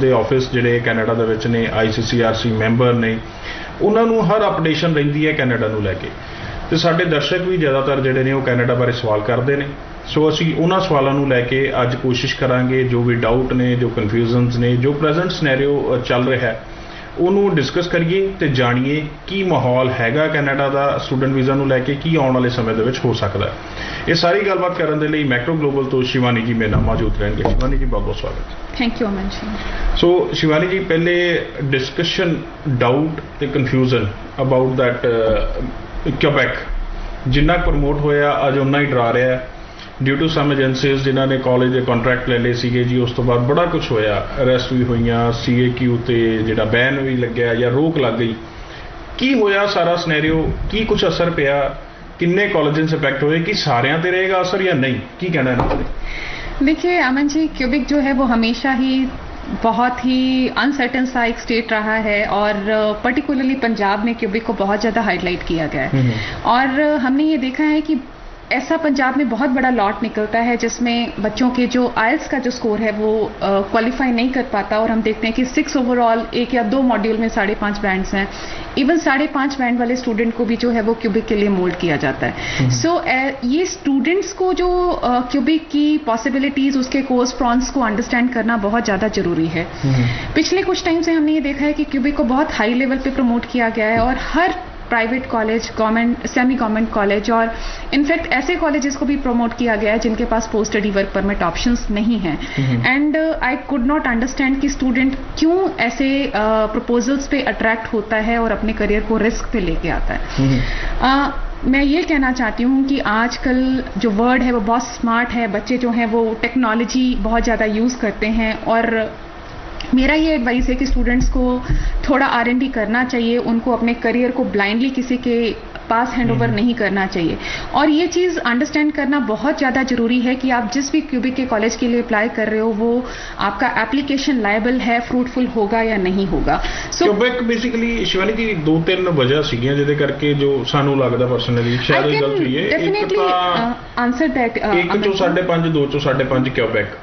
ਦੇ ਆਫਿਸ ਜਿਹੜੇ ਕੈਨੇਡਾ ਦੇ ਵਿੱਚ ਨੇ, ICCRC ਮੈਂਬਰ ਨੇ, ਉਹਨਾਂ ਨੂੰ ਹਰ ਅਪਡੇਸ਼ਨ ਰਹਿੰਦੀ ਹੈ ਕੈਨੇਡਾ ਨੂੰ ਲੈ ਕੇ। ਤੇ ਸਾਡੇ ਦਰਸ਼ਕ ਵੀ ਜ਼ਿਆਦਾਤਰ ਜਿਹੜੇ ਨੇ ਉਹ ਕੈਨੇਡਾ ਬਾਰੇ ਸਵਾਲ ਕਰਦੇ ਨੇ। ਸੋ ਅਸੀਂ ਉਹਨਾਂ ਸਵਾਲਾਂ ਨੂੰ ਲੈ ਕੇ ਅੱਜ ਕੋਸ਼ਿਸ਼ ਕਰਾਂਗੇ, ਜੋ ਵੀ ਡਾਊਟ ਨੇ, ਜੋ ਕਨਫਿਊਜ਼ਨਸ ਨੇ, ਜੋ ਪ੍ਰੈਜ਼ੈਂਟ ਸਿਨੈਰੀਓ ਚੱਲ ਰਿਹਾ ਹੈ, ਉਹਨੂੰ ਡਿਸਕਸ ਕਰੀਏ ਤੇ ਜਾਣੀਏ ਕੀ ਮਾਹੌਲ ਹੈਗਾ ਕੈਨੇਡਾ ਦਾ ਸਟੂਡੈਂਟ ਵੀਜ਼ਾ ਨੂੰ ਲੈ ਕੇ, ਕੀ ਆਉਣ ਵਾਲੇ ਸਮੇਂ ਦੇ ਵਿੱਚ ਹੋ ਸਕਦਾ ਹੈ। ਇਹ ਸਾਰੀ ਗੱਲਬਾਤ ਕਰਨ ਦੇ ਲਈ ਮੈਕਰੋ ਗਲੋਬਲ ਤੋਂ ਸ਼ਿਵਾਨੀ ਜੀ ਮੇਰੇ ਨਾਲ ਮੌਜੂਦ ਰਹਿਣਗੇ। ਸ਼ਿਵਾਨੀ ਜੀ ਬਹੁਤ ਬਹੁਤ ਸਵਾਗਤ। Thank you Aman ji. ਸੋ ਸ਼ਿਵਾਨੀ ਜੀ, ਪਹਿਲੇ ਡਿਸਕਸ਼ਨ ਡਾਊਟ ਤੇ ਕਨਫਿਊਜ਼ਨ ਅਬਾਊਟ ਦੈਟ ਕਿਊਬੈਕ ਜਿੰਨਾ ਪ੍ਰਮੋਟ ਹੋਇਆ ਅੱਜ ਉਨਾ ਹੀ ਡਰਾ ਰਿਹਾ ਹੈ ਡਿਊ ਟੂ ਸਮ ਏਜੰਸੀਜ਼ ਜਿਨ੍ਹਾਂ ਨੇ ਕਾਲਜ ਦੇ ਕੰਟਰੈਕਟ ਲੈ ਲਏ ਸੀਗੇ ਜੀ। ਉਸ ਤੋਂ ਬਾਅਦ ਬੜਾ ਕੁਝ ਹੋਇਆ, ਅਰੈਸਟ ਵੀ ਹੋਈਆਂ, CAQ ਤੇ ਜਿਹੜਾ ਬੈਨ ਵੀ ਲੱਗਿਆ ਜਾਂ ਰੋਕ ਲੱਗ ਗਈ। ਕੀ ਹੋਇਆ ਸਾਰਾ ਸਿਨੈਰੀਓ, ਕੀ ਕੁਝ ਅਸਰ ਪਿਆ, ਕਿੰਨੇ ਕਾਲਜਸ ਇੰਪੈਕਟ ਹੋਏ, ਕਿ ਸਾਰਿਆਂ ਤੇ ਰਹੇਗਾ ਅਸਰ ਜਾਂ नहीं, ਕੀ कहना है? देखिए अमन जी, क्यूबिक जो है वो हमेशा ही बहुत ही अनसर्टन सा एक स्टेट रहा है और पर्टिकुलरली पंजाब में क्यूबिक को बहुत ज़्यादा हाईलाइट किया गया है। और हमने ये देखा है कि ऐसा पंजाब में बहुत बड़ा लॉट निकलता है जिसमें बच्चों के जो IELTS का जो स्कोर है वो क्वालिफाई नहीं कर पाता और हम देखते हैं कि 6 ओवरऑल 1 या 2 मॉड्यूल में 5.5 बैंड्स हैं। इवन 5.5 बैंड वाले स्टूडेंट को भी जो है वो क्यूबिक के लिए मोल्ड किया जाता है। सो ये स्टूडेंट्स को जो क्यूबिक की पॉसिबिलिटीज, उसके कोर्स प्रॉन्स को अंडरस्टैंड करना बहुत ज़्यादा जरूरी है। पिछले कुछ टाइम से हमने ये देखा है कि क्यूबिक को बहुत हाई लेवल पे प्रमोट किया गया है और हर private college, government, semi government college और इनफैक्ट ऐसे कॉलेजेस को भी प्रमोट किया गया है जिनके पास post study work permit options नहीं हैं। And I could not understand कि स्टूडेंट क्यों ऐसे प्रपोजल्स पे अट्रैक्ट होता है और अपने करियर को रिस्क पे लेके आता है। मैं ये कहना चाहती हूँ कि आजकल जो वर्ल्ड है वो बहुत स्मार्ट है, बच्चे जो हैं वो टेक्नोलॉजी बहुत ज़्यादा यूज़ करते हैं और मेरा ये एडवाइस है कि स्टूडेंट्स को थोड़ा R&D करना चाहिए, उनको अपने करियर को ब्लाइंडली किसी के पास हैंडओवर नहीं करना चाहिए। और ये चीज़ अंडरस्टैंड करना बहुत ज़्यादा ज़रूरी है कि आप जिस भी क्यूबिक के कॉलेज के लिए अप्लाई कर रहे हो वो आपका एप्लीकेशन लायबल है, फ्रूटफुल होगा या नहीं होगा। क्यूबिक बेसिकली शिवानी जी 2-3 वजह सीगियां जिहदे करके जो सानू लगदा पर्सनली शायद ये गलत हुई है। डेफिनेटली आंसर दैट, एक चो 5.5, 2 चो 5.5 क्यूबिक,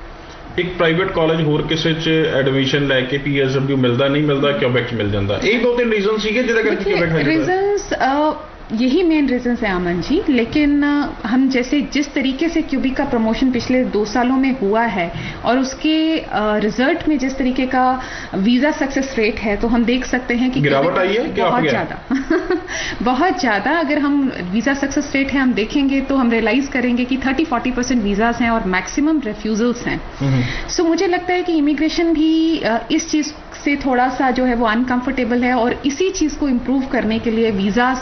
एक प्राइवेट कॉलेज होर किसी च एडमिशन लैके PSW मिलता नहीं मिलता, क्यूबिक मिल जाता। यही 2-3 रीजन सीगे जिहदे करके क्यूबिक है। रीजंस यही मेन रीजंस है अमन जी, लेकिन हम जैसे जिस तरीके से क्यूबिक का प्रमोशन पिछले 2 सालों में हुआ है और उसके रिजल्ट में जिस तरीके का वीजा सक्सेस रेट है तो हम देख सकते हैं कि गिरावट आई है क्या? बहुत ज़्यादा बहुत ज़्यादा। अगर हम वीजा सक्सेस रेट है हम देखेंगे तो हम रियलाइज करेंगे कि 30-40% वीजाज हैं और मैक्सिमम रिफ्यूजल्स हैं। सो मुझे लगता है कि इमिग्रेशन भी इस चीज़ से थोड़ा सा जो है वो अनकंफर्टेबल है और इसी चीज़ को इम्प्रूव करने के लिए, वीज़ाज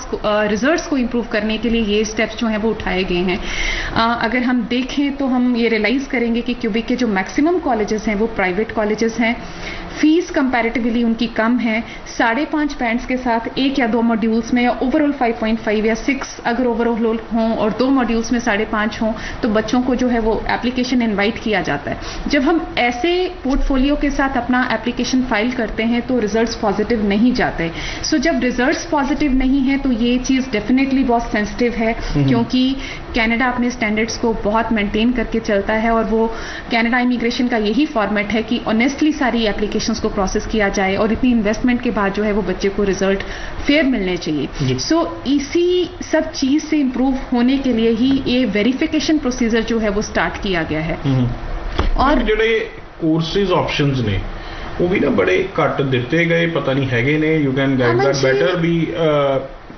रिजल्ट्स को इम्प्रूव करने के लिए ये स्टेप्स जो हैं वो उठाए गए हैं। अगर हम देखें तो हम ये रियलाइज़ करेंगे कि क्यूबिक के जो मैक्सिमम कॉलेजेस हैं वो प्राइवेट कॉलेजेस हैं, फीस कंपैरेटिवली उनकी कम है। 5.5 बैंड्स के साथ 1 या 2 मॉड्यूल्स में या ओवरऑल 5.5 या 6 अगर ओवरऑल हों और 2 मॉड्यूल्स में 5.5 हों तो बच्चों को जो है वो एप्लीकेशन इनवाइट किया जाता है। जब हम ऐसे पोर्टफोलियो के साथ अपना एप्लीकेशन फाइल करते हैं तो रिजल्ट्स पॉजिटिव नहीं जाते। सो जब रिजल्ट्स पॉजिटिव नहीं है तो ये चीज़ डेफिनेटली बहुत सेंसिटिव है क्योंकि कनाडा अपने स्टैंडर्ड्स को बहुत मेंटेन करके चलता है और वो कनाडा इमिग्रेशन का यही फॉर्मेट है कि ऑनेस्टली सारी एप्लीकेशंस को प्रोसेस किया जाए और इतनी इन्वेस्टमेंट के बाद जो है वो बच्चे को रिजल्ट फेयर मिलने चाहिए। सो इसी सब चीज़ से इम्प्रूव होने के लिए ही ये वेरिफिकेशन प्रोसीजर जो है वो स्टार्ट किया गया है। और ਜਿਹੜੇ ਕੋਰसेज ऑप्शंस ने वो भी ना बड़े घट दिते गए, पता नहीं हैगे ने। You can guide that better भी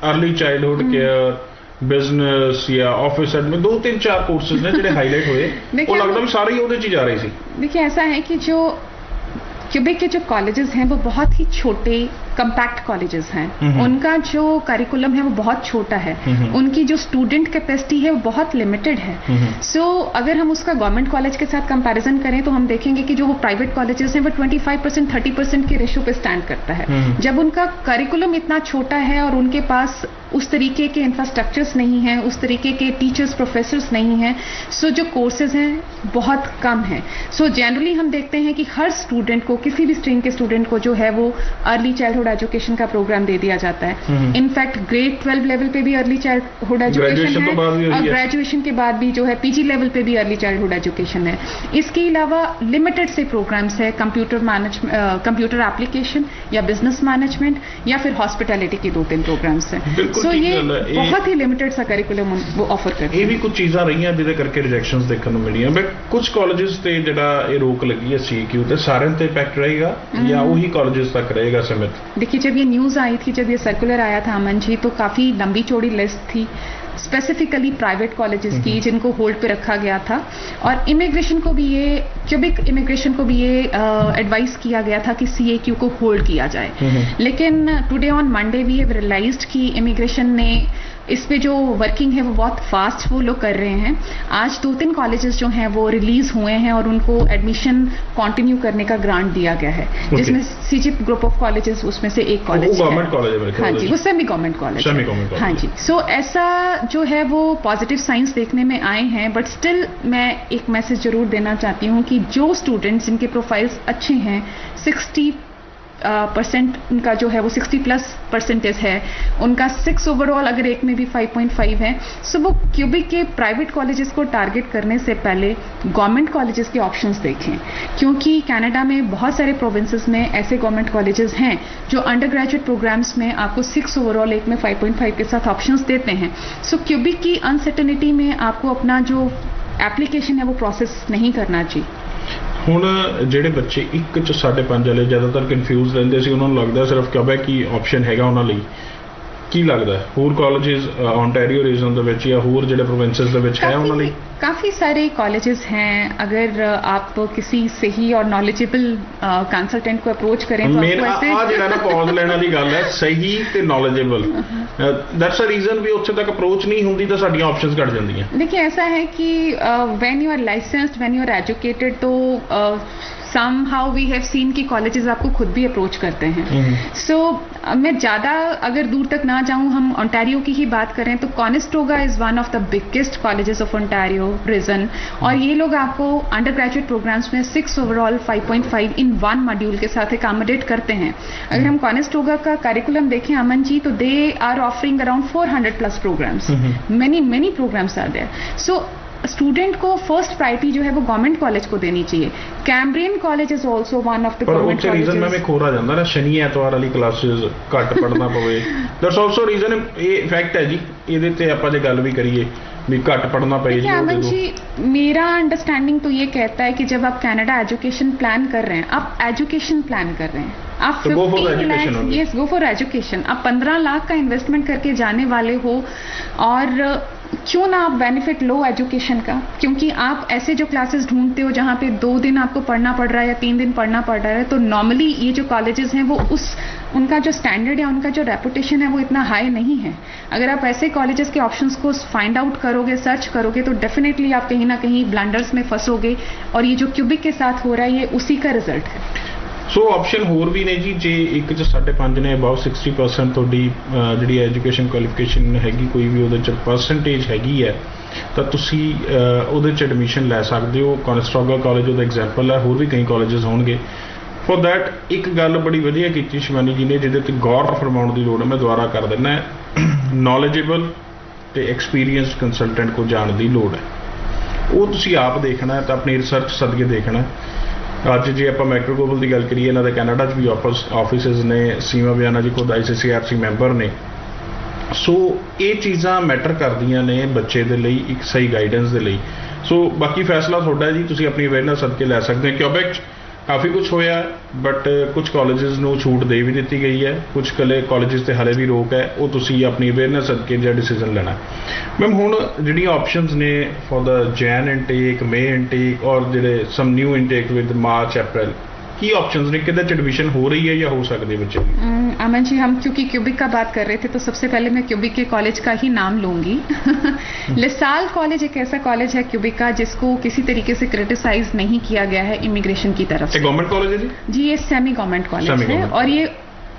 अर्ली चाइल्डहुड केयर, बिजनेस या ऑफिस एडमिन, 2-3-4 कोर्सेज ने जिहड़े हाईलाइट होए, वो लगदा भी सारे ही उहदे च जा रहे सी। देखिए ऐसा है कि जो क्यूबिक के जो कॉलेजेस हैं वो बहुत ही छोटे कंपैक्ट कॉलेजेस हैं। उनका जो करिकुलम है वो बहुत छोटा है, उनकी जो स्टूडेंट कैपेसिटी है वो बहुत लिमिटेड है। सो अगर हम उसका गवर्नमेंट कॉलेज के साथ कंपैरिजन करें तो हम देखेंगे कि जो वो प्राइवेट कॉलेजेस हैं वो 25% 30% के रेशियो पे स्टैंड करता है। जब उनका करिकुलम इतना छोटा है और उनके पास उस तरीके के इंफ्रास्ट्रक्चर्स नहीं हैं, उस तरीके के टीचर्स प्रोफेसर्स नहीं हैं, सो जो कोर्सेज हैं बहुत कम हैं। सो जनरली हम देखते हैं कि हर स्टूडेंट को, किसी भी स्ट्रीम के स्टूडेंट को जो है वो अर्ली चाइल्डहुड चाइल्डहुड एजुकेशन का प्रोग्राम दे दिया जाता है। इनफैक्ट ग्रेड 12 लेवल पे भी अर्ली चाइल्डहुड एजुकेशन है और ग्रेजुएशन के बाद भी जो है पीजी लेवल पे भी अर्ली चाइल्डहुड एजुकेशन है। इसके अलावा लिमिटेड से प्रोग्राम्स है, कंप्यूटर एप्लीकेशन या बिजनेस मैनेजमेंट या फिर हॉस्पिटैलिटी के 2-3 प्रोग्राम्स हैं। सो ये बहुत ही लिमिटेड सा करिकुलम वो ऑफर करते हैं। ये भी कुछ चीज़ां रही जिहदे करके रिजेक्शंस देखने को मिली, बट कुछ कॉलेजेस ते जिहड़ा ये रोक लगी है CAQ ते सारे ते इम्पैक्ट रहेगा या वही कॉलेजेस तक रहेगा सीमित? देखिए, जब ये न्यूज़ आई थी, जब ये सर्कुलर आया था अमन जी, तो काफ़ी लंबी चौड़ी लिस्ट थी स्पेसिफिकली प्राइवेट कॉलेजेस की जिनको होल्ड पे रखा गया था, और इमिग्रेशन को भी ये क्यूबिक इमिग्रेशन को भी ये एडवाइस किया गया था कि CAQ को होल्ड किया जाए। लेकिन today on Monday we have realized कि इमिग्रेशन ने इस पे जो वर्किंग है वो बहुत फास्ट वो लोग कर रहे हैं। आज 2-3 कॉलेजेस जो हैं वो रिलीज हुए हैं और उनको एडमिशन कंटिन्यू करने का ग्रांट दिया गया है, जिसमें CGIP ग्रुप ऑफ कॉलेजेस उसमें से एक कॉलेज है। गवर्नमेंट कॉलेज है? हाँ जी, वो सेमी गवर्नमेंट कॉलेज है। हाँ जी, सो ऐसा जो है वो पॉजिटिव साइंस देखने में आए हैं, बट स्टिल मैं एक मैसेज जरूर देना चाहती हूँ कि जो स्टूडेंट्स जिनके प्रोफाइल्स अच्छे हैं, 60% उनका जो है वो 60+ % है, उनका 6 ओवरऑल अगर एक में भी 5.5 है, सो वो क्यूबिक के प्राइवेट कॉलेजेस को टारगेट करने से पहले गवर्नमेंट कॉलेजेस के ऑप्शंस देखें, क्योंकि कनाडा में बहुत सारे प्रोविंसेस में ऐसे गवर्नमेंट कॉलेजेस हैं जो अंडर ग्रेजुएट प्रोग्राम्स में आपको 6 ओवरऑल एक में 5.5 के साथ ऑप्शंस देते हैं। सो क्यूबिक की अनसर्टेनिटी में आपको अपना जो एप्लीकेशन है वो प्रोसेस नहीं करना चाहिए। ਹੁਣ ਜਿਹੜੇ ਬੱਚੇ 1 ਚ 5.5 ਵਾਲੇ ਜ਼ਿਆਦਾਤਰ ਕਨਫਿਊਜ਼ ਰਹਿੰਦੇ ਸੀ, ਉਹਨਾਂ ਨੂੰ ਲੱਗਦਾ ਸਿਰਫ ਕਿਊਬੈਕ ਹੀ ਆਪਸ਼ਨ ਹੈਗਾ ਉਹਨਾਂ ਲਈ, ਕੀ ਲੱਗਦਾ ਹੋਰ ਕਾਲजेस ओंटारियो रीजन ਦੇ ਵਿੱਚ ਜਾਂ ਹੋਰ ਜਿਹੜੇ प्रोविंसेस ਦੇ ਵਿੱਚ है ਉਹਨਾਂ ਲਈ? काफ़ी सारे कॉलेजेस हैं। अगर आप किसी सही और नॉलेजेबल कंसल्टेंट को अप्रोच करें तो आपको ऐसे ना पॉज लेने की गल है, सही ते नॉलेजेबल, दैट्स अ रीजन भी उत्थे तक अप्रोच नहीं होंदी तो साडियां ऑप्शंस घट जांदियां। देखिए, ऐसा है कि when you are licensed, when you are educated, तो somehow we have seen कि कॉलेजेस आपको खुद भी अप्रोच करते हैं। सो मैं ज़्यादा अगर दूर तक ना जाऊँ, हम ओंटारियो की ही बात करें तो Conestoga is one of the biggest colleges of Ontario region, और ये लोग आपको अंडर ग्रेजुएट प्रोग्राम्स में 6 ओवरऑल 5.5 इन 1 मॉड्यूल के साथ एकोमोडेट करते हैं। अगर हम कॉनिस्टोगा का करिकुलम देखें अमन जी, तो they are offering around 400+ programmes, many programmes are there. So student को फर्स्ट प्रायोरिटी जो है वो गवर्नमेंट कॉलेज को देनी चाहिए। Cambrian college is also one of the government colleges. Reason में खोर आ जाता ना, शनि एतवार वाली क्लासेस घट पढ़ना पवे, दैट्स आल्सो रीजन। ये फैक्ट है जी, ਇਹਦੇ ਤੇ ਆਪਾਂ ਜੇ ਗੱਲ ਵੀ ਕਰੀਏ भी घट पढ़ना पे जी। अमन जी, मेरा अंडरस्टैंडिंग तो ये कहता है कि जब आप कनाडा एजुकेशन प्लान कर रहे हैं, आप एजुकेशन प्लान कर रहे हैं, आप 15 lakh, yes, go for education, आप 15 लाख का इन्वेस्टमेंट करके जाने वाले हो, और क्यों ना आप बेनिफिट लो एजुकेशन का, क्योंकि आप ऐसे जो क्लासेस ढूंढते हो जहाँ पे 2 दिन आपको पढ़ना पड़ रहा है या 3 दिन पढ़ना पड़ रहा है, तो नॉर्मली ये जो कॉलेजेस हैं वो उनका जो स्टैंडर्ड या उनका जो रेपुटेशन है वो इतना हाई नहीं है। अगर आप ऐसे कॉलेजेस के ऑप्शंस को फाइंड आउट करोगे, सर्च करोगे, तो डेफिनेटली आप कहीं ना कहीं ब्लंडर्स में फंसोगे, और ये जो क्यूबिक के साथ हो रहा है ये उसी का रिजल्ट है। सो ऑप्शन होर भी ने जी, जे 1 ਚ 5.5 ने अबाउ 60% ਤੁਹਾਡੀ ਜਿਹੜੀ ਐਜੂਕੇਸ਼ਨ ਕੁਆਲੀਫਿਕੇਸ਼ਨ ਹੈਗੀ, ਕੋਈ ਵੀ ਉਹਦੇ ਚ ਪਰਸੈਂਟੇਜ ਹੈਗੀ ਹੈ, ਤਾਂ ਤੁਸੀਂ ਉਹਦੇ ਚ ਐਡਮਿਸ਼ਨ ਲੈ ਸਕਦੇ ਹੋ। ਕੌਨਸਟੋਗਾ ਕਾਲਜ ਉਹਦਾ ਐਗਜ਼ਾਮਪਲ ਹੈ, ਹੋਰ ਵੀ ਕਈ ਕਾਲजेस ਹੋਣਗੇ। ਫॉर दैट ਇੱਕ ਗੱਲ ਬੜੀ ਵਧੀਆ ਕੀਤੀ ਸ਼ਿਵਾਨੀ ਜੀ ਨੇ, ਜਿਹਦੇ ਤੇ ਗੌਰ ਫਰਮਾਉਣ ਦੀ ਲੋੜ ਹੈ, ਮੈਂ ਦੁਬਾਰਾ ਕਰ ਦਿੰਦਾ, ਨੌਲੇਜੇਬਲ ਤੇ ਐਕਸਪੀਰੀਅੰਸਡ ਕੰਸਲਟੈਂਟ ਕੋ ਜਾਣ ਦੀ ਲੋੜ ਹੈ। ਉਹ ਤੁਸੀਂ ਆਪ ਦੇਖਣਾ ਹੈ ਤਾਂ ਆਪਣੀ ਰਿਸਰਚ ਸਦਕੇ ਦੇਖਣਾ। ਅੱਜ ਜੇ ਆਪਾਂ ਮੈਟਰੋ ਗਲੋਬਲ ਦੀ ਗੱਲ ਕਰੀਏ, ਇਹਨਾਂ ਦੇ ਕੈਨੇਡਾ 'ਚ ਵੀ ਆਫਿਸਿਸ ਨੇ, ਸੀਮਾ ਬਿਆਨਾ ਜੀ ਖੁਦ ICCRC ਮੈਂਬਰ ਨੇ। ਸੋ ਇਹ ਚੀਜ਼ਾਂ ਮੈਟਰ ਕਰਦੀਆਂ ਨੇ ਬੱਚੇ ਦੇ ਲਈ, ਇੱਕ ਸਹੀ ਗਾਈਡੈਂਸ ਦੇ ਲਈ। ਸੋ ਬਾਕੀ ਫੈਸਲਾ ਤੁਹਾਡਾ ਜੀ, ਤੁਸੀਂ ਆਪਣੀ ਅਵੇਅਰਨੈਸ ਸਦਕੇ ਲੈ ਸਕਦੇ ਹੋ। ਕਿਊਬੈਕ 'ਚ ਕਾਫੀ ਕੁਛ ਹੋਇਆ, ਬਟ ਕੁਛ ਕਾਲजेस ਨੂੰ ਛੂਟ ਦੇ ਵੀ ਦਿੱਤੀ ਗਈ ਹੈ, ਕੁਛ ਕਾਲजेस ਤੇ ਹਲੇ ਵੀ ਰੋਕ ਹੈ। ਉਹ ਤੁਸੀਂ ਆਪਣੀ ਅਵੇਅਰਨੈਸ ਸਦਕੇ ਜਿਹੜਾ ਡਿਸੀਜ਼ਨ ਲੈਣਾ। ਮੈਮ, ਹੁਣ ਜਿਹੜੀਆਂ ਆਪਸ਼ਨਸ ਨੇ for the Jain intake, may intake, ਔਰ ਜਿਹੜੇ ਸਮ ਨਿਊ ਇਨਟੇਕ ਵਿਦ मार्च अप्रैल, की ऑप्शंस ने, किधर एडमिशन हो रही है या हो सकती है बच्चे की? अमन जी, हम क्योंकि क्यूबिक का बात कर रहे थे तो सबसे पहले मैं क्यूबिक के कॉलेज का ही नाम लूंगी। लिसाल कॉलेज एक ऐसा कॉलेज है क्यूबिक का जिसको किसी तरीके से क्रिटिसाइज नहीं किया गया है इमिग्रेशन की तरफ से। गवर्नमेंट कॉलेज है जी? जी, ये सेमी गवर्नमेंट कॉलेज है, और ये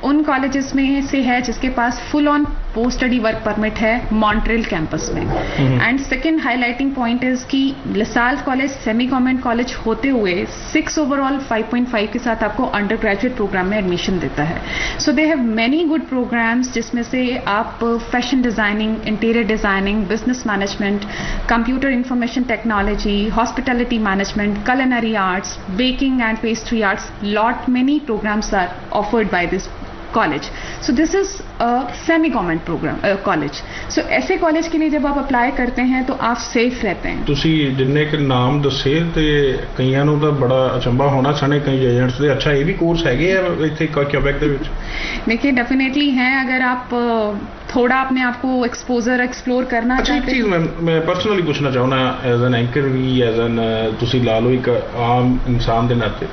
उन कॉलेजेस में से है जिसके पास full on post study work permit है मॉन्ट्रियल कैंपस में। And second highlighting point is कि LaSalle college semi government college होते हुए 6 ओवरऑल 5.5 के साथ आपको अंडर ग्रेजुएट प्रोग्राम में एडमिशन देता है। So they have many good programs जिसमें से आप fashion designing, interior designing, business management, computer information technology, hospitality management, culinary arts, baking and pastry arts, lot many programs are offered by this college. So this is a semi-government program college. So ऐसे college के लिए जब आप apply करते हैं तो आप safe रहते हैं। ਤੁਸੀਂ ਜਿੰਨੇ ਕਿ ਨਾਮ ਦੱਸੇ ਤੇ ਕਈਆਂ ਨੂੰ ਤਾਂ ਬੜਾ ਅਚੰਭਾ ਹੋਣਾ ਸਣੇ ਕਈ ਏਜੰਟਸ ਦੇ, ਅੱਛਾ ਇਹ ਵੀ ਕੋਰਸ ਹੈਗੇ ਆ ਇੱਥੇ ਕਿਊਬੈਕ ਦੇ ਵਿੱਚ? देखिए डेफिनेटली हैं, अगर आप थोड़ा अपने आप को एक्सपोजर एक्सप्लोर करना अच्छा, एक चीज़ मैं पर्सनली पूछना चाहूँगा एज एन एंकर भी, एज एन ਤੁਸੀਂ ਲਾ ਲਓ ਇੱਕ ਆਮ ਇਨਸਾਨ ਦੇ ਨਾਤੇ,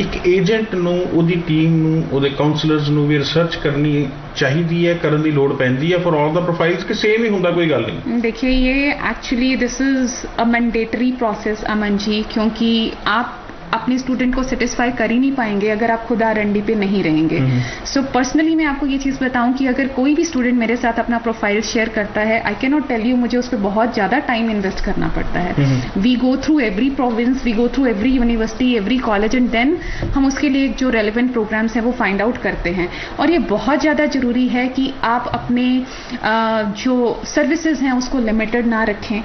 ਇੱਕ ਏਜੰਟ ਨੂੰ ਉਹਦੀ ਟੀਮ ਨੂੰ ਉਹਦੇ ਕਾਉਂਸਲਰਸ ਨੂੰ ਵੀ ਰਿਸਰਚ ਕਰਨੀ ਚਾਹੀਦੀ ਹੈ, ਕਰਨ ਦੀ ਲੋੜ ਪੈਂਦੀ ਹੈ ਫॉर ऑल द प्रोफाइल्स कि सेम ही ਹੁੰਦਾ कोई गल नहीं? देखिए ये actually this is a mandatory process Aman ji, क्योंकि आप अपने स्टूडेंट को सेटिस्फाई कर ही नहीं पाएंगे अगर आप खुद R&D पे नहीं रहेंगे। सो पर्सनली मैं आपको ये चीज़ बताऊं कि अगर कोई भी स्टूडेंट मेरे साथ अपना प्रोफाइल शेयर करता है, I cannot tell you, मुझे उस पर बहुत ज़्यादा टाइम इन्वेस्ट करना पड़ता है। We go through every province, we go through every university, every college, and then हम उसके लिए जो रेलिवेंट प्रोग्राम्स हैं वो फाइंड आउट करते हैं। और ये बहुत ज़्यादा ज़रूरी है कि आप अपने जो सर्विसेज हैं उसको लिमिटेड ना रखें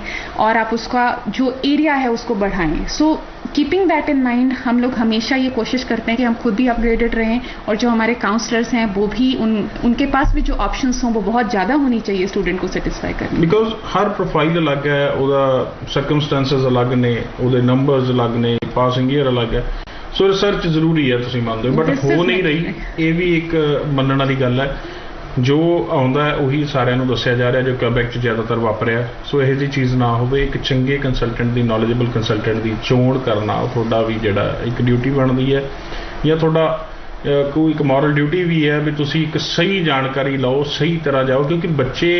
और आप उसका जो एरिया है उसको बढ़ाएं। So keeping that in mind हम लोग हमेशा ये कोशिश करते हैं कि हम खुद भी अपग्रेडेड रहें और जो हमारे काउंसलर्स हैं वो भी उनके पास भी जो ऑप्शंस हों वो बहुत ज़्यादा होनी चाहिए स्टूडेंट को सेटिस्फाई करने। बिकॉज हर प्रोफाइल अलग है, ਉਹਦਾ ਸਰਕਮਸਟੈਂਸਸ ਅਲੱਗ ਨੇ, ਉਹਦੇ ਨੰਬਰਸ ਅਲੱਗ ਨੇ, ਪਾਸਿੰਗ ਈਅਰ ਅਲੱਗ ਹੈ। ਸੋ ਰਿਸਰਚ ਜ਼ਰੂਰੀ ਹੈ, ਤੁਸੀਂ ਮੰਨਦੇ ਹੋ, ਬਟ ਹੋ ਨਹੀਂ ਰਹੀ, ਇਹ ਵੀ ਇੱਕ ਮੰਨਣ ਵਾਲੀ ਗੱਲ ਹੈ। ਜੋ ਆਉਂਦਾ ਉਹੀ ਸਾਰਿਆਂ ਨੂੰ ਦੱਸਿਆ ਜਾ ਰਿਹਾ ਜੋ ਕਿਊਬੈਕ 'ਚ ਜ਼ਿਆਦਾਤਰ ਵਾਪਰਿਆ। ਸੋ ਇਹੋ ਜਿਹੀ ਚੀਜ਼ ਨਾ ਹੋਵੇ। ਇੱਕ ਚੰਗੇ ਕੰਸਲਟੈਂਟ ਦੀ, ਨੌਲੇਜੇਬਲ ਕੰਸਲਟੈਂਟ ਦੀ ਚੋਣ ਕਰਨਾ ਉਹ ਤੁਹਾਡਾ ਵੀ ਜਿਹੜਾ ਇੱਕ ਡਿਊਟੀ ਬਣਦੀ ਹੈ, ਜਾਂ ਤੁਹਾਡਾ ਕੋਈ ਇੱਕ ਮੋਰਲ ਡਿਊਟੀ ਵੀ ਹੈ ਵੀ ਤੁਸੀਂ ਇੱਕ ਸਹੀ ਜਾਣਕਾਰੀ ਲਓ, ਸਹੀ ਤਰ੍ਹਾਂ ਜਾਓ, ਕਿਉਂਕਿ ਬੱਚੇ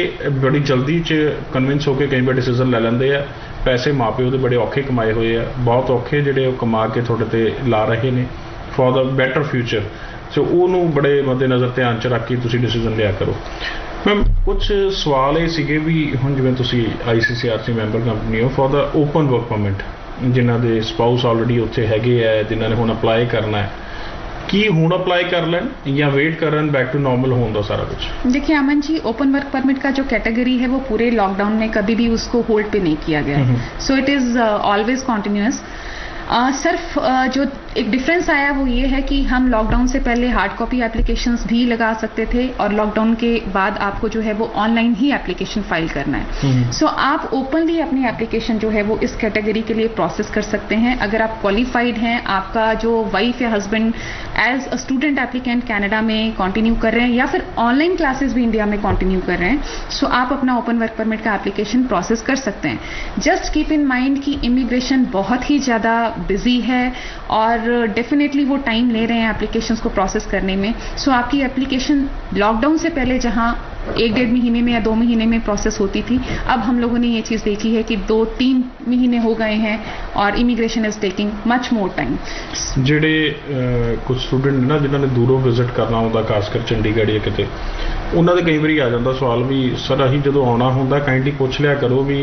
ਬੜੀ ਜਲਦੀ 'ਚ ਕਨਵਿੰਸ ਹੋ ਕੇ ਕਈ ਵਾਰ ਡਿਸੀਜ਼ਨ ਲੈ ਲੈਂਦੇ ਆ। ਪੈਸੇ ਮਾਂ ਪਿਓ ਦੇ ਬੜੇ ਔਖੇ ਕਮਾਏ ਹੋਏ ਆ, ਬਹੁਤ ਔਖੇ ਜਿਹੜੇ ਉਹ ਕਮਾ ਕੇ ਤੁਹਾਡੇ 'ਤੇ ਲਾ ਰਹੇ ਨੇ ਫॉर द ਬੈਟਰ ਫਿਊਚਰ। ਸੋ ਉਹਨੂੰ ਬੜੇ ਮੱਦੇਨਜ਼ਰ ਧਿਆਨ 'ਚ ਰੱਖ ਕੇ ਤੁਸੀਂ ਡਿਸੀਜ਼ਨ ਲਿਆ ਕਰੋ। ਮੈਮ ਕੁਛ ਸਵਾਲ ਇਹ ਸੀਗੇ ਵੀ ਹੁਣ ਜਿਵੇਂ ਤੁਸੀਂ ICCRC ਮੈਂਬਰ ਕੰਪਨੀ ਹੋ, for the open work permit, ਜਿਨ੍ਹਾਂ ਦੇ ਸਪਾਊਸ ਆਲਰੇਡੀ ਉੱਥੇ ਹੈਗੇ ਆ, ਜਿਨ੍ਹਾਂ ਨੇ ਹੁਣ ਅਪਲਾਈ ਕਰਨਾ ਹੈ, ਕੀ ਹੁਣ ਅਪਲਾਈ ਕਰ ਲੈਣ ਜਾਂ ਵੇਟ ਕਰਨ बैक टू नॉर्मल होने का सारा कुछ? देखिए अमन जी, ओपन वर्क परमिट का जो कैटेगरी है वो पूरे लॉकडाउन में कभी भी उसको होल्ड पे नहीं किया गया है। So it is always continuous. सिर्फ जो एक डिफरेंस आया वो ये है कि हम लॉकडाउन से पहले हार्ड कॉपी एप्लीकेशंस भी लगा सकते थे और लॉकडाउन के बाद आपको जो है वो ऑनलाइन ही एप्लीकेशन फाइल करना है। सो आप ओपनली अपनी एप्लीकेशन जो है वो इस कैटेगरी के लिए प्रोसेस कर सकते हैं। अगर आप क्वालिफाइड हैं, आपका जो वाइफ या husband as a student applicant Canada में कंटिन्यू कर रहे हैं या फिर ऑनलाइन क्लासेस भी इंडिया में कंटिन्यू कर रहे हैं, सो आप अपना ओपन वर्क परमिट का एप्लीकेशन प्रोसेस कर सकते हैं। जस्ट कीप इन माइंड कि इमिग्रेशन बहुत ही ज़्यादा बिजी है और डेफिनेटली वो टाइम ले रहे हैं एप्लीकेशंस को प्रोसेस करने में। सो आपकी एप्लीकेशन लॉकडाउन से पहले जहां 1-1.5 महीने में या 2 महीने में प्रोसेस होती थी, अब हम लोगों ने ये चीज़ देखी है कि 2-3 महीने हो गए हैं और immigration is taking much more time. ਜਿਹੜੇ ਕੁਝ ਸਟੂਡੈਂਟ ਨੇ ਨਾ ਜਿਨ੍ਹਾਂ ਨੇ ਦੂਰੋਂ ਵਿਜ਼ਿਟ ਕਰਨਾ ਹੁੰਦਾ, ਖਾਸ ਕਰ ਚੰਡੀਗੜ੍ਹ ਜਾਂ ਕਿਤੇ, ਉਹਨਾਂ ਦੇ ਕਈ ਵਾਰੀ ਆ ਜਾਂਦਾ ਸਵਾਲ ਵੀ ਸਰ ਅਸੀਂ ਜਦੋਂ ਆਉਣਾ ਹੁੰਦਾ ਕਾਈਂਡਲੀ ਪੁੱਛ ਲਿਆ ਕਰੋ ਵੀ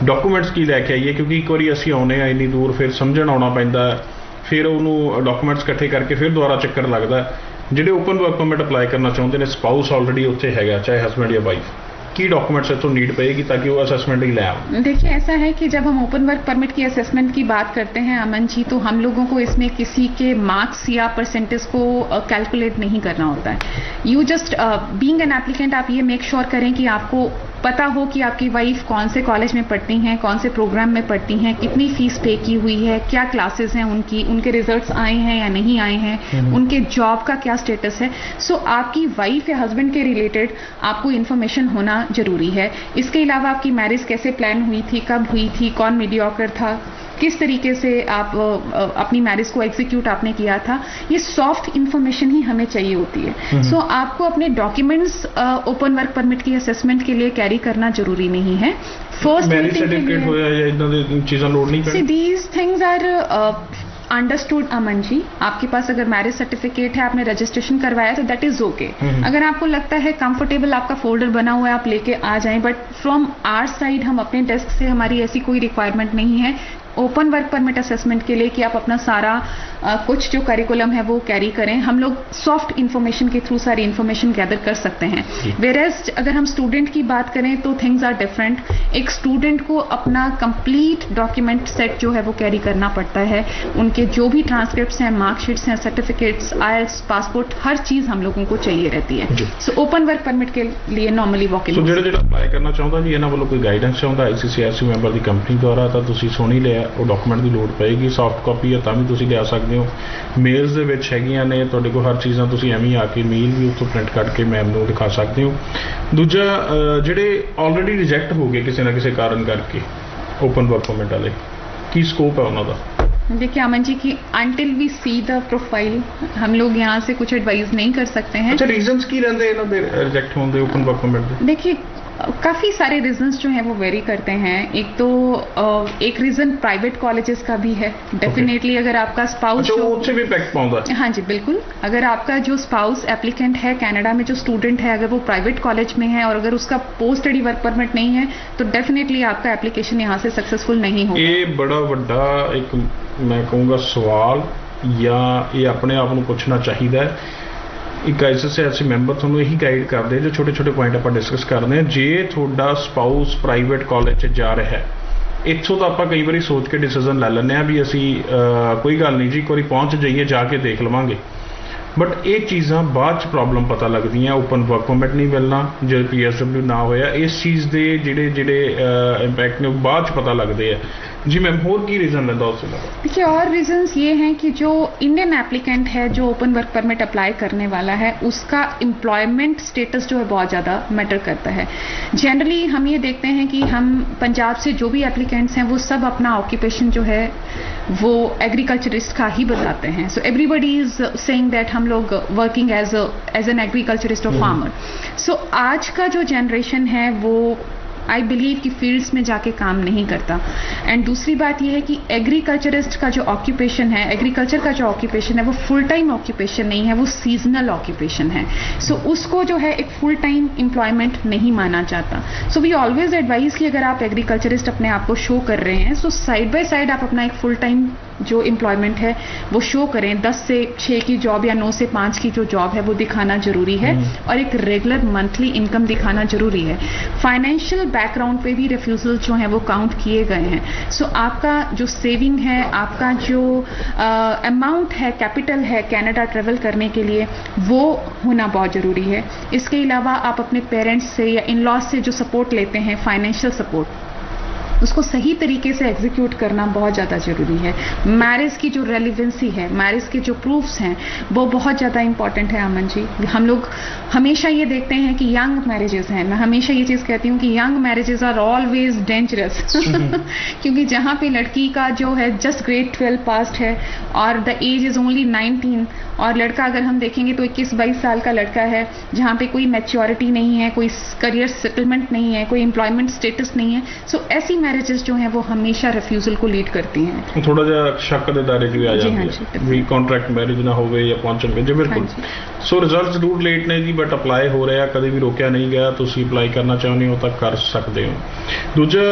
ਡਾਕੂਮੈਂਟਸ ਕੀ ਲੈ ਕੇ ਆਈਏ, ਕਿਉਂਕਿ ਇੱਕ ਵਾਰੀ ਅਸੀਂ ਆਉਂਦੇ ਆ ਇੰਨੀ ਦੂਰ, ਫਿਰ ਸਮਝਣ ਆਉਣਾ ਪੈਂਦਾ, ਫਿਰ ਉਹਨੂੰ ਡਾਕੂਮੈਂਟਸ ਇਕੱਠੇ ਕਰਕੇ ਫਿਰ ਦੁਬਾਰਾ ਚੱਕਰ ਲੱਗਦਾ। ਜਿਹੜੇ ਓਪਨ ਵਰਕ ਪਰਮਿਟ ਅਪਲਾਈ ਕਰਨਾ ਚਾਹੁੰਦੇ ਨੇ, ਸਪਾਊਸ ਆਲਰੇਡੀ ਉੱਥੇ ਹੈਗਾ, ਚਾਹੇ ਹਸਬੈਂਡ या वाइफ, की डॉक्यूमेंट्स तो नीड पड़ेगी ताकि वो असेसमेंट ही ले आए? देखिए ऐसा है कि जब हम ओपन वर्क परमिट की असेसमेंट की बात करते हैं अमन जी, तो हम लोगों को इसमें किसी के मार्क्स या परसेंटेज को कैलकुलेट नहीं करना होता है। You just being an applicant आप ये मेक श्योर करें कि आपको पता हो कि आपकी वाइफ कौन से कॉलेज में पढ़ती हैं, कौन से प्रोग्राम में पढ़ती हैं, कितनी फीस पे की हुई है, क्या क्लासेस हैं उनकी, उनके रिजल्ट्स आए हैं या नहीं आए हैं, उनके जॉब का क्या स्टेटस है। सो आपकी वाइफ या हस्बैंड के रिलेटेड आपको इन्फॉर्मेशन होना जरूरी है। इसके अलावा आपकी मैरिज कैसे प्लान हुई थी, कब हुई थी, कौन मीडियोकर था, किस तरीके से आप अपनी मैरिज को एग्जीक्यूट आपने किया था, ये सॉफ्ट इन्फॉर्मेशन ही हमें चाहिए होती है। सो आपको अपने डॉक्यूमेंट्स ओपन वर्क परमिट की असेसमेंट के लिए कैरी करना जरूरी नहीं है। फर्स्ट मैरिज सर्टिफिकेट होया या इतना दी चीज़ां लोड नहीं करनी। These things are understood Aman ji, आपके पास अगर मैरिज सर्टिफिकेट है, आपने रजिस्ट्रेशन करवाया तो दैट इज ओके। अगर आपको लगता है कंफर्टेबल, आपका फोल्डर बना हुआ है, आप लेके आ जाएं, बट फ्रॉम आवर साइड हम अपने डेस्क से, हमारी ऐसी कोई रिक्वायरमेंट नहीं है ओपन वर्क परमिट असेसमेंट के लिए कि आप अपना सारा कुछ जो करिकुलम है वो कैरी करें। हम लोग सॉफ्ट इन्फॉर्मेशन के थ्रू सारी इन्फॉर्मेशन गैदर कर सकते हैं। वेयरएज अगर हम स्टूडेंट की बात करें तो थिंग्स आर डिफरेंट। एक स्टूडेंट को अपना कंप्लीट डॉक्यूमेंट सेट जो है वो कैरी करना पड़ता है। उनके जो भी ट्रांसक्रिप्ट्स हैं, मार्कशीट्स हैं, सर्टिफिकेट्स, आईएलटीएस, पासपोर्ट, हर चीज हम लोगों को चाहिए रहती है। सो ओपन वर्क परमिट के लिए नॉर्मली वॉक इन। ਜਿਹੜਾ ਅਪਲਾਈ ਕਰਨਾ ਚਾਹੁੰਦਾ ਜੀ, ਇਹਨਾਂ ਵੱਲੋਂ ਕੋਈ ਗਾਈਡੈਂਸ ਚਾਹੁੰਦਾ ICCRC ਮੈਂਬਰ ਦੀ ਕੰਪਨੀ ਦੁਆਰਾ, ਤਾਂ ਤੁਸੀਂ ਸੁਣ ਹੀ ਲਿਆ, ਉਹ ਡਾਕੂਮੈਂਟ ਦੀ ਲੋੜ ਪਏਗੀ। ਸੌਫਟ ਕਾਪੀ ਹੈ ਤਾਂ ਵੀ ਤੁਸੀਂ ਲਿਆ ਸਕਦੇ ਹੋ। ਮੇਲਸ ਦੇ ਵਿੱਚ ਹੈਗੀਆਂ ਨੇ ਤੁਹਾਡੇ ਕੋਲ ਹਰ ਚੀਜ਼ਾਂ, ਤੁਸੀਂ ਐਵੇਂ ਆ ਕੇ ਮੇਲ ਵੀ ਉੱਥੋਂ ਪ੍ਰਿੰਟ ਕੱਢ ਕੇ ਮੈਮ ਨੂੰ ਦਿਖਾ ਸਕਦੇ ਹੋ। ਦੂਜਾ, ਜਿਹੜੇ ਆਲਰੇਡੀ ਰਿਜੈਕਟ ਹੋ ਗਏ ਕਿਸੇ ਨਾ ਕਿਸੇ ਕਾਰਨ ਕਰਕੇ ਓਪਨ ਵਰਕ ਪਰਮਿਟ ਵਾਲੇ, ਕੀ ਸਕੋਪ ਹੈ ਉਹਨਾਂ ਦਾ? देखिए अमन जी की until we see the profile हम लोग यहाँ से कुछ एडवाइस नहीं कर सकते हैं। अच्छा, रीजंस की रहते हैं इन्होंने रिजेक्ट होने ओपन वर्क परमिट दे? देखिए काफ़ी सारे रीजंस जो हैं वो वेरी करते हैं। एक तो एक रीज़न प्राइवेट कॉलेजेस का भी है डेफिनेटली। अगर आपका स्पाउस उससे भी इम्पैक्ट पाऊंगा। हाँ जी बिल्कुल, अगर आपका जो स्पाउस एप्लीकेंट है कनाडा में, जो स्टूडेंट है, अगर वो प्राइवेट कॉलेज में है और अगर उसका पोस्ट स्टडी वर्क परमिट नहीं है तो डेफिनेटली आपका एप्लीकेशन यहाँ से सक्सेसफुल नहीं होगा। ये बड़ा बड़ा एक मैं कहूँगा सवाल, या ये अपने आप को पूछना चाहिए। एक ICCRC मैंबर थोड़ा यही गाइड करते हैं, जो छोटे छोटे पॉइंट आप डिस्कस करते हैं। जे थोड़ा स्पाउस प्राइवेट कॉलेज जा रहा है, इतों तो आप कई बार सोच के डिसीजन ले लें भी असी कोई गल नहीं जी, एक बार पहुँच जाइए, जाके देख लवांगे। बट ये चीज़ां बाद प्रॉब्लम पता लगती हैं। ओपन वर्क परमिट नहीं मिलना, जो PSW ना होया, इस चीज़ के जिहड़े जिहड़े इंपैक्ट ने बाद पता लगते हैं। जी मैम, होर की रीज़न रहता उससे अलावा? देखिए और रीजंस ये हैं कि जो इंडियन एप्लीकेंट है जो ओपन वर्क परमिट अप्लाई करने वाला है, उसका एम्प्लॉयमेंट स्टेटस जो है बहुत ज़्यादा मैटर करता है। जनरली हम ये देखते हैं कि हम पंजाब से जो भी एप्लीकेंट्स हैं वो सब अपना ऑक्यूपेशन जो है वो एग्रीकल्चरिस्ट का ही बताते हैं। So everybody is saying that हम लोग वर्किंग एज एन एग्रीकल्चरिस्ट और फार्मर। सो आज का जो जनरेशन है वो आई बिलीव कि फील्ड्स में जाके काम नहीं करता। एंड दूसरी बात यह है कि एग्रीकल्चरिस्ट का जो ऑक्यूपेशन है, एग्रीकल्चर का जो ऑक्यूपेशन है वो फुल टाइम ऑक्यूपेशन नहीं है, वो सीजनल ऑक्यूपेशन है। सो उसको जो है एक फुल टाइम एम्प्लॉयमेंट नहीं माना जाता। सो वी ऑलवेज एडवाइज कि अगर आप एग्रीकल्चरिस्ट अपने आप को शो कर रहे हैं, सो साइड बाय साइड आप अपना एक फुल टाइम जो एम्प्लॉयमेंट है वो शो करें। 10 से 6 की जॉब या 9 से 5 की जो जॉब है वो दिखाना जरूरी है, और एक रेगुलर मंथली इनकम दिखाना जरूरी है। फाइनेंशियल बैकग्राउंड पे भी रिफ्यूजल जो है वो काउंट किए गए हैं। सो आपका जो सेविंग है, आपका जो अमाउंट है, कैपिटल है कनाडा ट्रेवल करने के लिए, वो होना बहुत ज़रूरी है। इसके अलावा आप अपने पेरेंट्स से या इन लॉज से जो सपोर्ट लेते हैं, फाइनेंशियल सपोर्ट, उसको सही तरीके से एग्जीक्यूट करना बहुत ज़्यादा ज़रूरी है। मैरिज की जो रेलिवेंसी है, मैरिज के जो प्रूफ्स हैं, वो बहुत ज़्यादा इंपॉर्टेंट है अमन जी। हम लोग हमेशा ये देखते हैं कि यंग मैरिजेस हैं। मैं हमेशा ये चीज़ कहती हूँ कि young marriages are always dangerous क्योंकि जहाँ पे लड़की का जो है जस्ट ग्रेड 12 पास्ड है और द एज इज़ ओनली 19, और लड़का अगर हम देखेंगे तो 21-22 साल का लड़का है, जहाँ पे कोई मैच्योरिटी नहीं है, कोई करियर सेटलमेंट नहीं है, कोई एम्प्लॉयमेंट स्टेटस नहीं है। सो ऐसी मैरिजेस जो हैं वो हमेशा रिफ्यूजल को लीड करती हैं। थोड़ा जा शक के दायरे भी आ जाती है भी कॉन्ट्रैक्ट मैरिज ना होवे या पहुंचणगे जी। बिल्कुल। सो रिजल्ट जरूर लेट ने जी, बट अप्लाई हो रहा, कभी भी रोकया नहीं गया। तुसीं अप्लाई करना चाहते हो तो कर सकते हो। दूजा,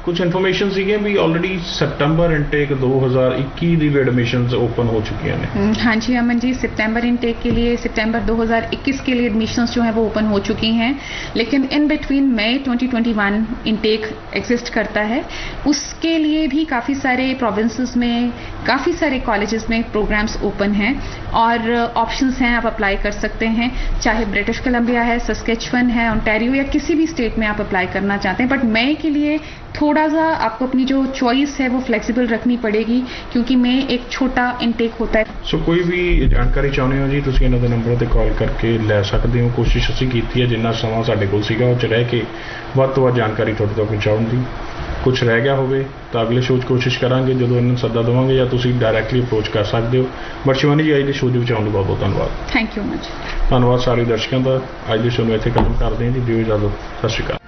कुछ इन्फॉर्मेशन सीगे भी ऑलरेडी सितंबर इनटेक 2021 की भी एडमिशनस ओपन हो चुकी हैं। हाँ जी अमन जी, सितंबर इनटेक के लिए, सितंबर 2021 के लिए एडमिशंस जो है वो ओपन हो चुकी हैं, लेकिन in between May 2021 intake exist करता है। उसके लिए भी काफ़ी सारे प्रोविंसेस में, काफ़ी सारे कॉलेजेस में प्रोग्राम्स ओपन हैं और ऑप्शंस हैं, आप अप्लाई कर सकते हैं। चाहे ब्रिटिश कोलंबिया है, सस्केचुअन है, ओंटारियो या किसी भी स्टेट में आप अप्लाई करना चाहते हैं। बट मई के लिए थोड़ा सा आपको अपनी जो चॉइस है वो फ्लेक्सिबल रखनी पड़ेगी, क्योंकि मई एक छोटा इनटेक होता है। सो कोई भी जानकारी चाहते हो जी, तुसीं इन्हां दे नंबर ते कॉल करके ले सकते हो। कोशिश असीं कीती है जिन्ना सਮਾं साडे कोल सीगा ਉਹ 'ਚ ਰਹਿ ਕੇ ਵੱਧ ਤੋਂ ਵੱਧ ਜਾਣਕਾਰੀ ਤੁਹਾਡੇ तक पहुँचाउण ਦੀ। कुछ रह गया होवे तो अगले शो कोशिश करांगे जो इन्होंने सद्दा देवांगे, या तुसीं डायरैक्टली अप्रोच कर सकते हो। बट शिवानी जी, अज के शो के आने बहुत बहुत धन्यवाद। Thank you much. धन्यवाद सारे दर्शकों का। अज के शो में इत्थे खत्म करते हैं जी। दिओ इजाजत। सत श्री अकाल।